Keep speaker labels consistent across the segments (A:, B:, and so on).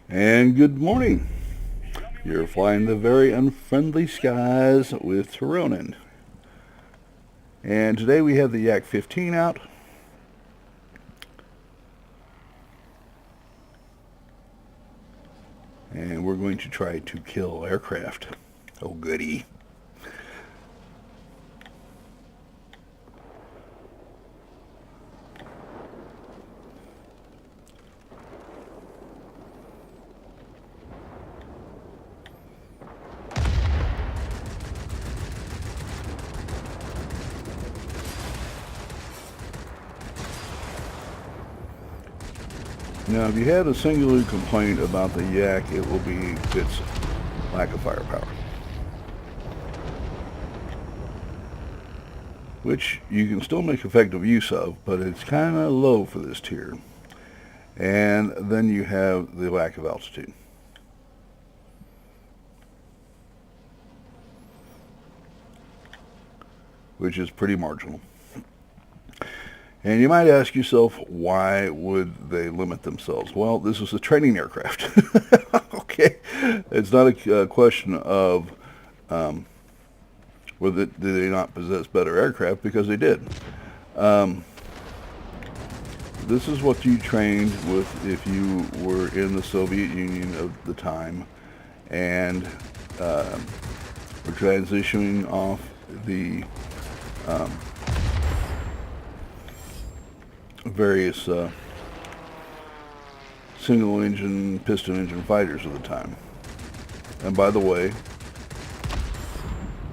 A: And good morning. You're flying the very unfriendly skies with Tironan. And today we have the Yak 15 out. And we're going to try to kill aircraft. Oh, goody. Now, if you had a singular complaint about the Yak, it will be its lack of firepower, which you can still make effective use of, but it's kind of low for this tier. And then you have the lack of altitude. Which is pretty marginal. And you might ask yourself, why would they limit themselves? Well, this is a training aircraft. Okay, it's not a question of whether did they not possess better aircraft, because they did. This is what you trained with if you were in the Soviet Union of the time and were transitioning off the various single engine, piston engine fighters of the time. And by the way,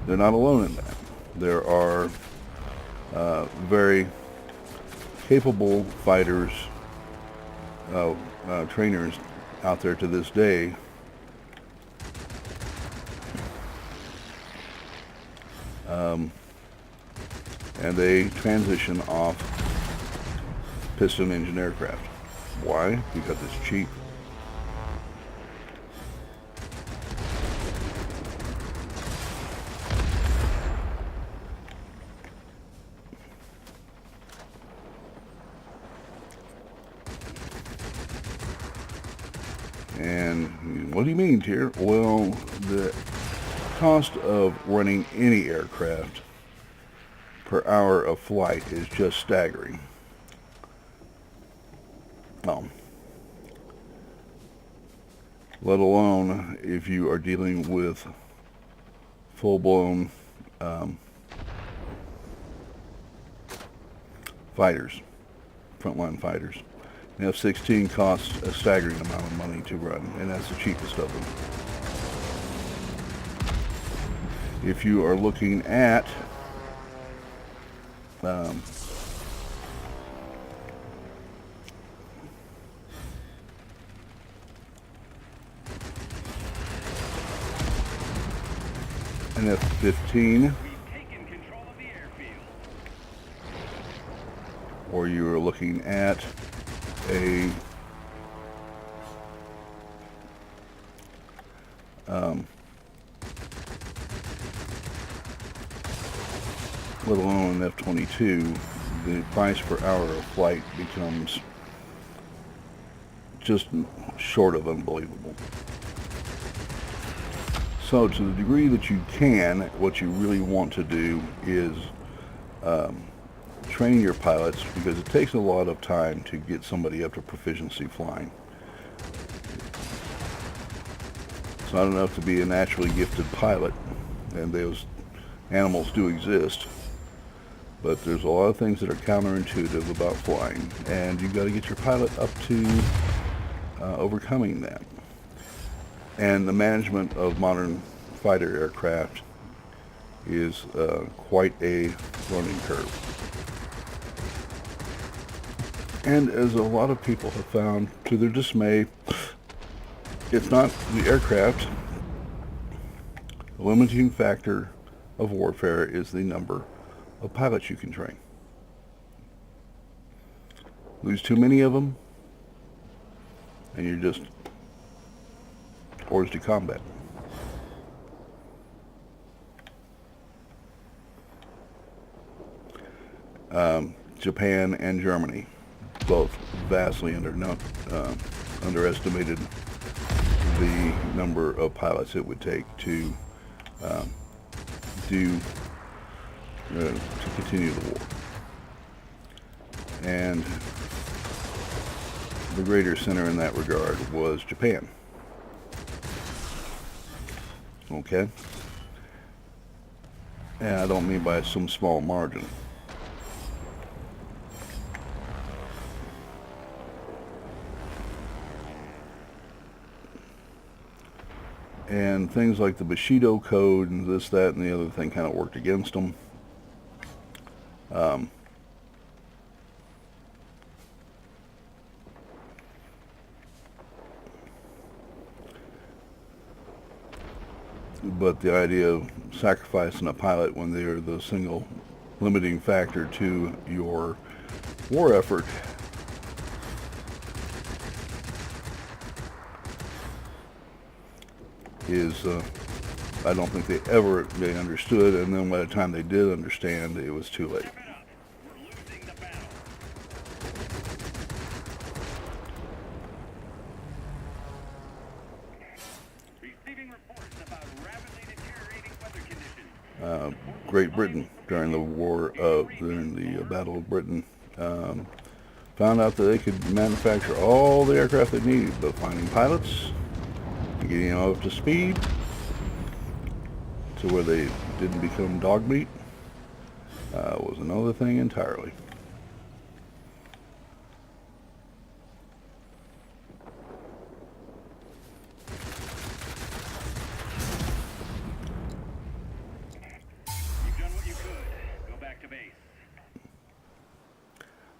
A: they're not alone in that. There are very capable fighters, trainers out there to this day. And they transition off piston engine aircraft. Why? Because it's cheap. And what do you mean, Tier? Well, the cost of running any aircraft per hour of flight is just staggering. Let alone if you are dealing with full-blown fighters, frontline fighters. An F-16 costs a staggering amount of money to run, and that's the cheapest of them. If you are looking at an F-15, or you are looking at a let alone an F-22, the price per hour of flight becomes just short of unbelievable. So to the degree that you can, what you really want to do is train your pilots, because it takes a lot of time to get somebody up to proficiency flying. It's not enough to be a naturally gifted pilot, and those animals do exist, but there's a lot of things that are counterintuitive about flying, and you've got to get your pilot up to overcoming that. And the management of modern fighter aircraft is quite a learning curve. And as a lot of people have found, to their dismay, it's not the aircraft. The limiting factor of warfare is the number of pilots you can train. Lose too many of them, and you're just orders to combat. Japan and Germany, both vastly underestimated the number of pilots it would take to do to continue the war. And the greater center in that regard was Japan. Okay? And I don't mean by some small margin. And things like the Bushido Code and this, that, and the other thing kind of worked against them. But the idea of sacrificing a pilot when they're the single limiting factor to your war effort is, I don't think they understood, and then by the time they did understand, it was too late. Great Britain during the Battle of Britain found out that they could manufacture all the aircraft they needed, but finding pilots and getting them up to speed to where they didn't become dog meat was another thing entirely.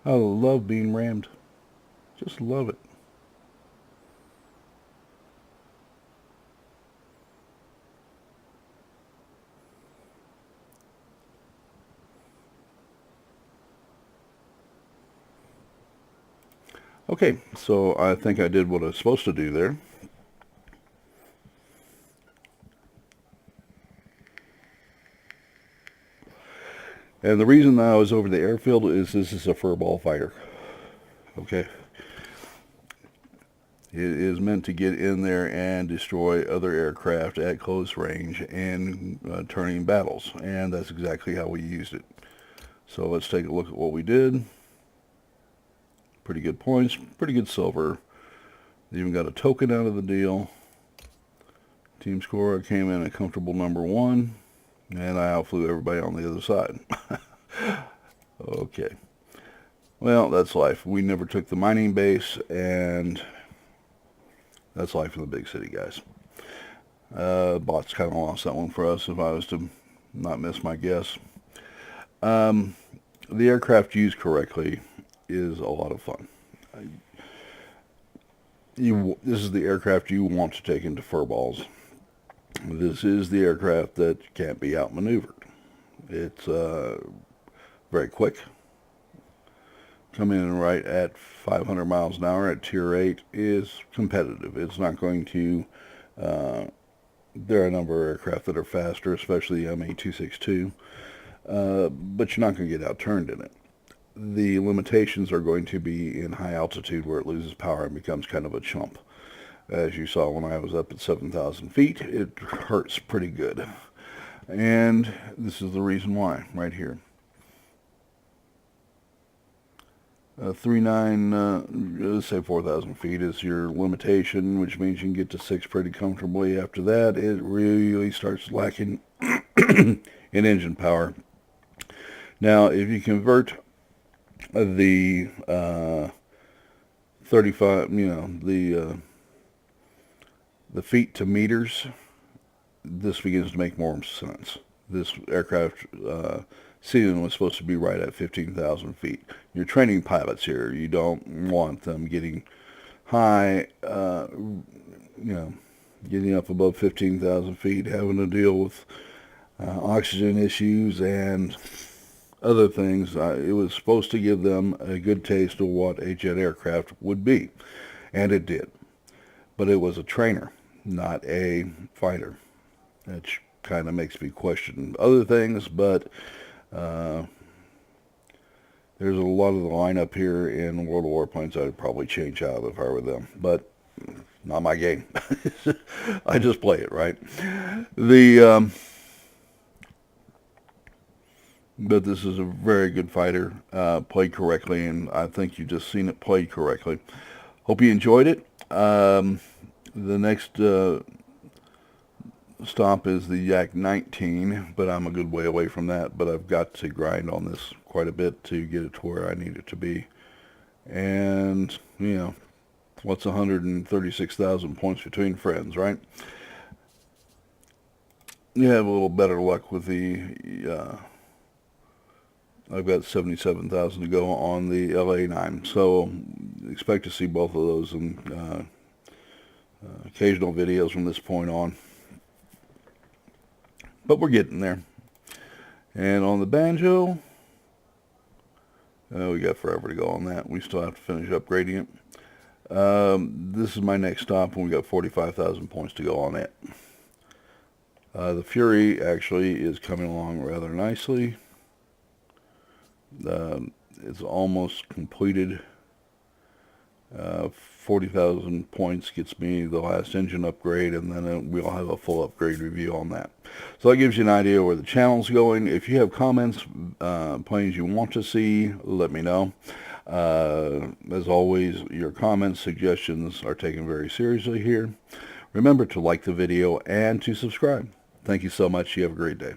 A: I love being rammed. Just love it. Okay, so I think I did what I was supposed to do there. And the reason I was over the airfield is this is a furball fighter. Okay. It is meant to get in there and destroy other aircraft at close range and turning battles. And that's exactly how we used it. So let's take a look at what we did. Pretty good points, pretty good silver. Even got a token out of the deal. Team score came in a comfortable number 1. And I outflew everybody on the other side. Okay. Well, that's life. We never took the mining base, and that's life in the big city, guys. Bots kind of lost that one for us, if I was to not miss my guess. The aircraft used correctly is a lot of fun. This is the aircraft you want to take into furballs. This is the aircraft that can't be outmaneuvered. It's very quick. Coming in right at 500 miles an hour at Tier 8 is competitive. It's not going to... there are a number of aircraft that are faster, especially the ME-262, but you're not going to get outturned in it. The limitations are going to be in high altitude where it loses power and becomes kind of a chump. As you saw when I was up at 7,000 feet, it hurts pretty good. And this is the reason why, right here. 3.9, let's say 4,000 feet is your limitation, which means you can get to 6 pretty comfortably. After that, it really starts lacking in engine power. Now, if you convert the 35, the feet to meters, this begins to make more sense. This aircraft ceiling was supposed to be right at 15,000 feet. You're training pilots here. You don't want them getting high, getting up above 15,000 feet, having to deal with oxygen issues and other things. It was supposed to give them a good taste of what a jet aircraft would be, and it did. But it was a trainer, not a fighter. That kind of makes me question other things, but there's a lot of the lineup here in World of Warplanes I'd probably change out if I were them. But not my game. I just play it, right? The but this is a very good fighter, played correctly, and I think you've just seen it played correctly. Hope you enjoyed it. The next stop is the Yak 19, but I'm a good way away from that. But I've got to grind on this quite a bit to get it to where I need it to be. And, you know, what's 136,000 points between friends, right? You have a little better luck with the, I've got 77,000 to go on the LA9. So expect to see both of those in occasional videos from this point on. But we're getting there. And on the banjo, we got forever to go on that. We still have to finish upgrading it. This is my next stop, and we got 45,000 points to go on it. The Fury actually is coming along rather nicely. It's almost completed. 40,000 points gets me the last engine upgrade, and then we'll have a full upgrade review on that. So that gives you an idea where the channel's going. If you have comments, planes you want to see, let me know. As always, your comments, suggestions are taken very seriously here. Remember to like the video and to subscribe. Thank you so much. You have a great day.